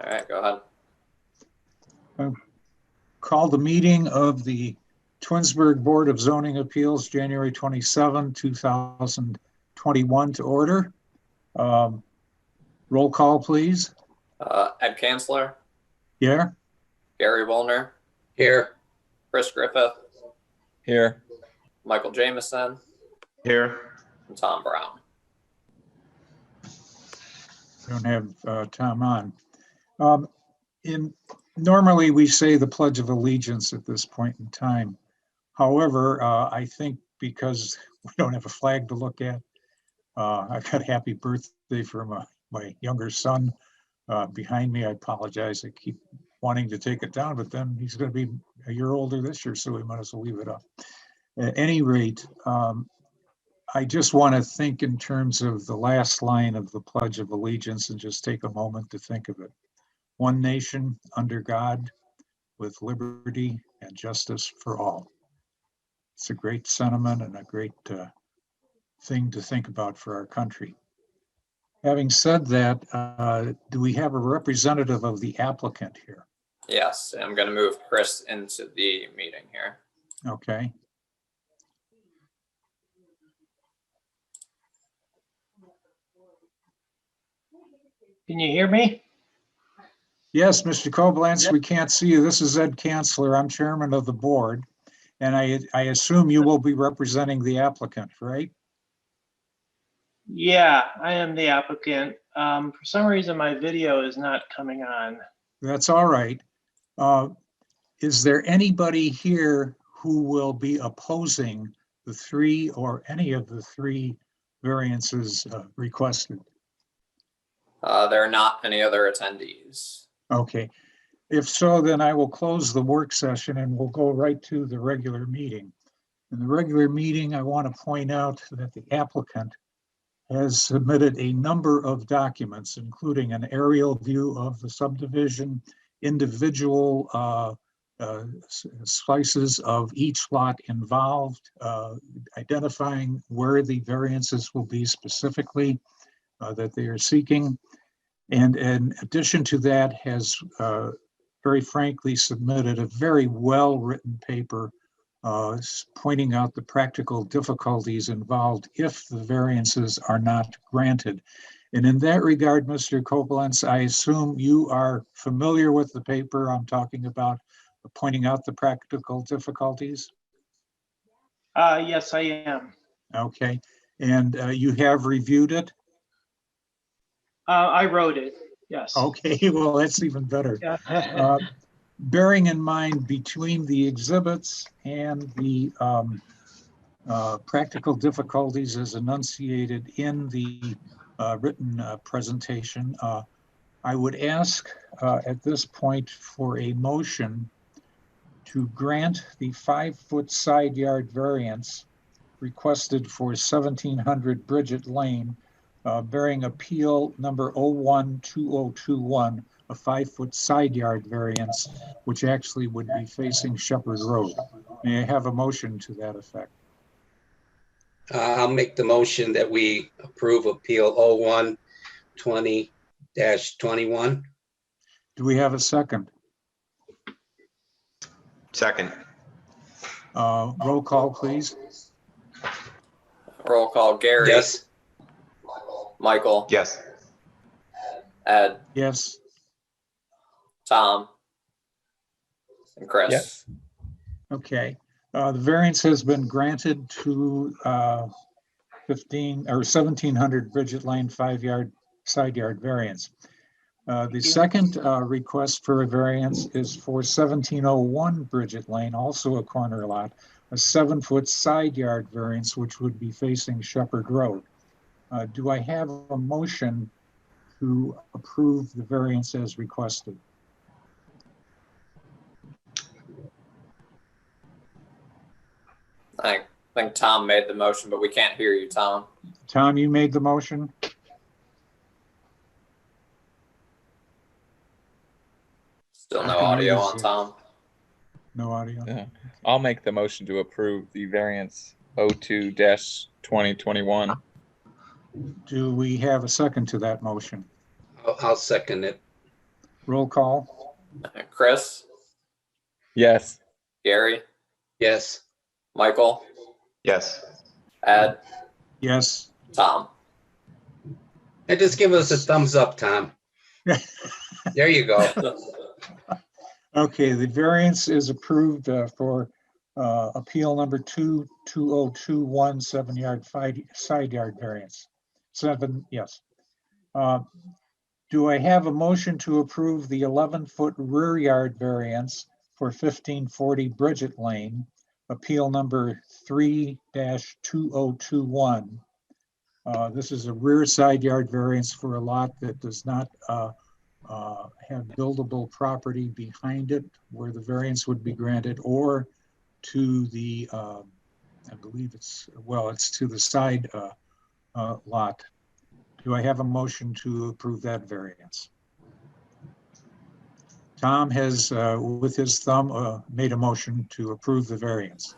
All right, go ahead. Call the meeting of the Twinsburg Board of Zoning Appeals, January 27, 2021 to order. Roll call, please. Ed Kanzler. Here. Gary Woolner. Here. Chris Griffith. Here. Michael Jamison. Here. And Tom Brown. Don't have Tom on. Normally we say the Pledge of Allegiance at this point in time. However, I think because we don't have a flag to look at, I've got a happy birthday from my younger son behind me. I apologize. I keep wanting to take it down, but then he's going to be a year older this year, so we might as well leave it up. At any rate, I just want to think in terms of the last line of the Pledge of Allegiance and just take a moment to think of it. One nation under God, with liberty and justice for all. It's a great sentiment and a great thing to think about for our country. Having said that, do we have a representative of the applicant here? Yes, I'm going to move Chris into the meeting here. Okay. Can you hear me? Yes, Mr. Koblenz, we can't see you. This is Ed Kanzler. I'm chairman of the board, and I assume you will be representing the applicant, right? Yeah, I am the applicant. For some reason, my video is not coming on. That's all right. Is there anybody here who will be opposing the three or any of the three variances requested? There are not any other attendees. Okay. If so, then I will close the work session and we'll go right to the regular meeting. In the regular meeting, I want to point out that the applicant has submitted a number of documents, including an aerial view of the subdivision, individual slices of each lot involved, identifying where the variances will be specifically that they are seeking. And in addition to that, has very frankly submitted a very well-written paper pointing out the practical difficulties involved if the variances are not granted. And in that regard, Mr. Koblenz, I assume you are familiar with the paper I'm talking about, pointing out the practical difficulties? Yes, I am. Okay, and you have reviewed it? I wrote it, yes. Okay, well, that's even better. Yeah. Bearing in mind between the exhibits and the practical difficulties as enunciated in the written presentation, I would ask at this point for a motion to grant the 5-foot side yard variance requested for 1700 Bridget Lane, bearing appeal number 012021, a 5-foot side yard variance, which actually would be facing Shepherd Road. May I have a motion to that effect? I'll make the motion that we approve appeal 0120-21. Do we have a second? Second. Roll call, please. Roll call. Gary. Yes. Michael. Yes. Ed. Yes. Tom. And Chris. Yes. Okay. The variance has been granted to 1700 Bridget Lane 5-yard side yard variance. The second request for a variance is for 1701 Bridget Lane, also a corner lot, a 7-foot side yard variance, which would be facing Shepherd Road. Do I have a motion to approve the variance as requested? I think Tom made the motion, but we can't hear you, Tom. Tom, you made the motion? Still no audio on Tom. No audio? Yeah. I'll make the motion to approve the variance 02-2021. Do we have a second to that motion? I'll second it. Roll call. Chris, Yes. Gary, Yes. Michael, Yes. Ed, Yes. Tom. And just give us a thumbs up, Tom. There you go. Okay, the variance is approved for appeal number 22021, 7-yard side yard variance. 7, yes. Do I have a motion to approve the 11-foot rear yard variance for 1540 Bridget Lane, appeal number 3-2021? This is a rear side yard variance for a lot that does not have buildable property behind it where the variance would be granted, or to the, I believe it's to the side lot. Do I have a motion to approve that variance? Tom has, with his thumb, made a motion to approve the variance.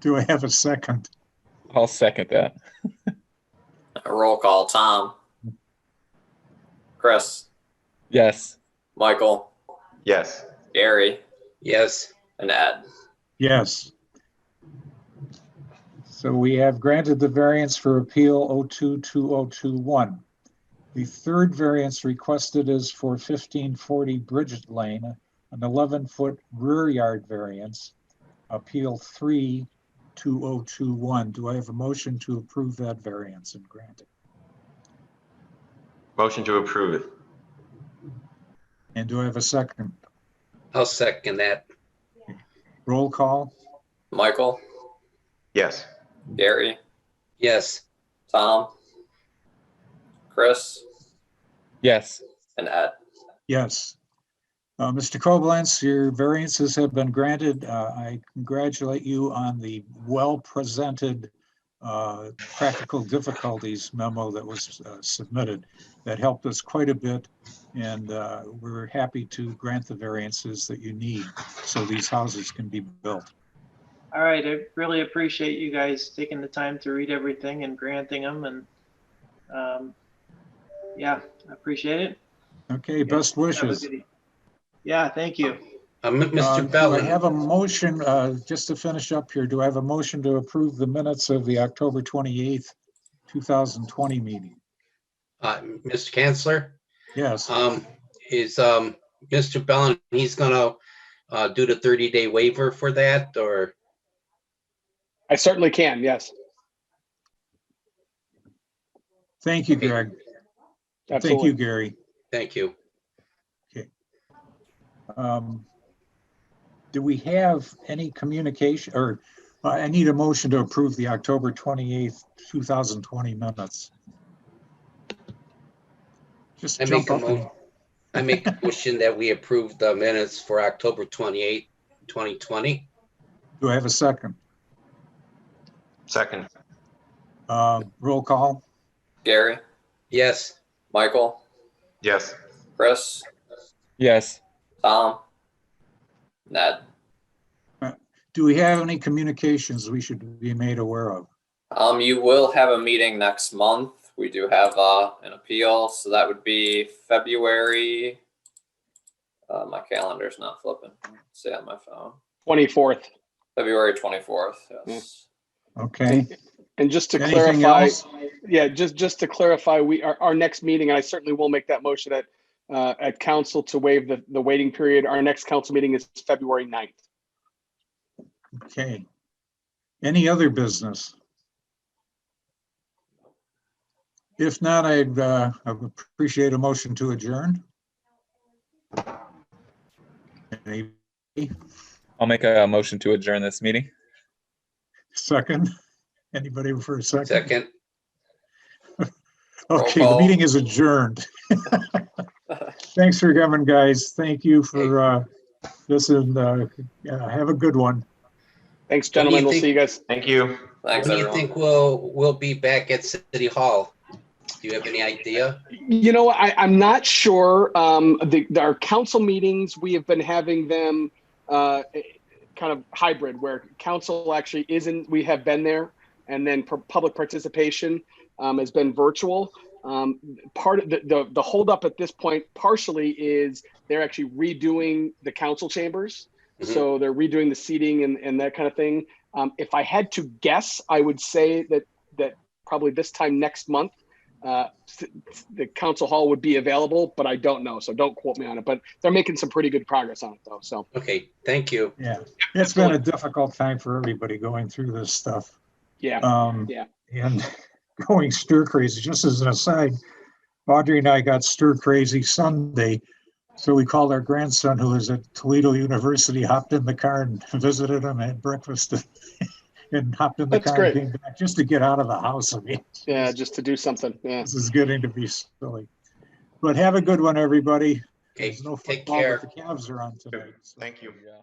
Do I have a second? I'll second that. Roll call. Tom, Chris, Yes. Michael, Yes. Gary, Yes. and Ed. Yes. So we have granted the variance for appeal 022021. The third variance requested is for 1540 Bridget Lane, an 11-foot rear yard variance, appeal 32021. Do I have a motion to approve that variance and grant it? Motion to approve it. And do I have a second? I'll second that. Roll call. Michael, Yes. Gary, Yes. Tom, Chris, Yes. and Ed. Yes. Mr. Koblenz, your variances have been granted. I congratulate you on the well-presented practical difficulties memo that was submitted. That helped us quite a bit, and we're happy to grant the variances that you need so these houses can be built. All right, I really appreciate you guys taking the time to read everything and granting them, and yeah, I appreciate it. Okay, best Have a wishes. good evening. Yeah, thank you. Mr. Do I Bellin, have a motion, just to finish up here, do I have a motion to approve the minutes of the October 28th, 2020 meeting? Mr. Chancellor, Yes. is Mr. Bellin, he's gonna do the 30-day waiver for that, or? I certainly can, yes. Thank you, Greg. Thank Absolutely. you, Gary. Thank you. Do we have any communication, or I need a motion to approve the October 28th, 2020 minutes? Just I jump make a up and, mo- I make a motion that we approve the minutes for October 28, 2020. do I have a second? Second. Roll call. Gary, Yes. Michael, Yes. Chris, Yes. Tom, Ned. Do we have any communications we should be made aware of? You will have a meeting next month. We do have an appeal, so that would be February. My calendar's not flipping. Stay on my phone. 24th. February 24th. Yes. Okay. And just to Anything clarify, else? yeah, just to clarify, our next meeting, and I certainly will make that motion at council to waive the waiting period. Our next council meeting is February 9th. Okay. Any other business? If not, I'd appreciate a motion to adjourn. Any I'll make a motion to adjourn this meeting. second? Anybody for a second? Second. Okay, Roll the call. meeting is adjourned. Thanks for coming, guys. Thank you for this, and have a good one. Thanks, What do you gentlemen. We'll think- see you guys. Thank you. Thanks, When do you everyone. think we'll be back at City Hall? Do you have any idea? You know, I'm not sure. Our council meetings, we have been having them kind of hybrid, where council actually isn't, we have been there, and then public participation has been virtual. Part of the holdup at this point partially is they're actually redoing the council chambers. Mhm. So they're redoing the seating and that kind of thing. If I had to guess, I would say that probably this time next month, the council hall would be available, but I don't know. So don't quote me on it, but they're making some pretty good progress on it though. So, Okay, thank you. Yeah, it's been a difficult time for everybody going through this stuff. yeah. Yeah. And going stir crazy. Just as an aside, Audrey and I got stir crazy Sunday. So we called our grandson, who is at Toledo University, hopped in the car and visited him, had breakfast, and hopped in the That's car and great. came back just to get out of the house. I mean, Yeah, just to do something. Yeah. this is getting to be silly. But have a good one, everybody. Okay, There's no take football, care. but the Cavs are on tonight. So. Thank you. Yeah.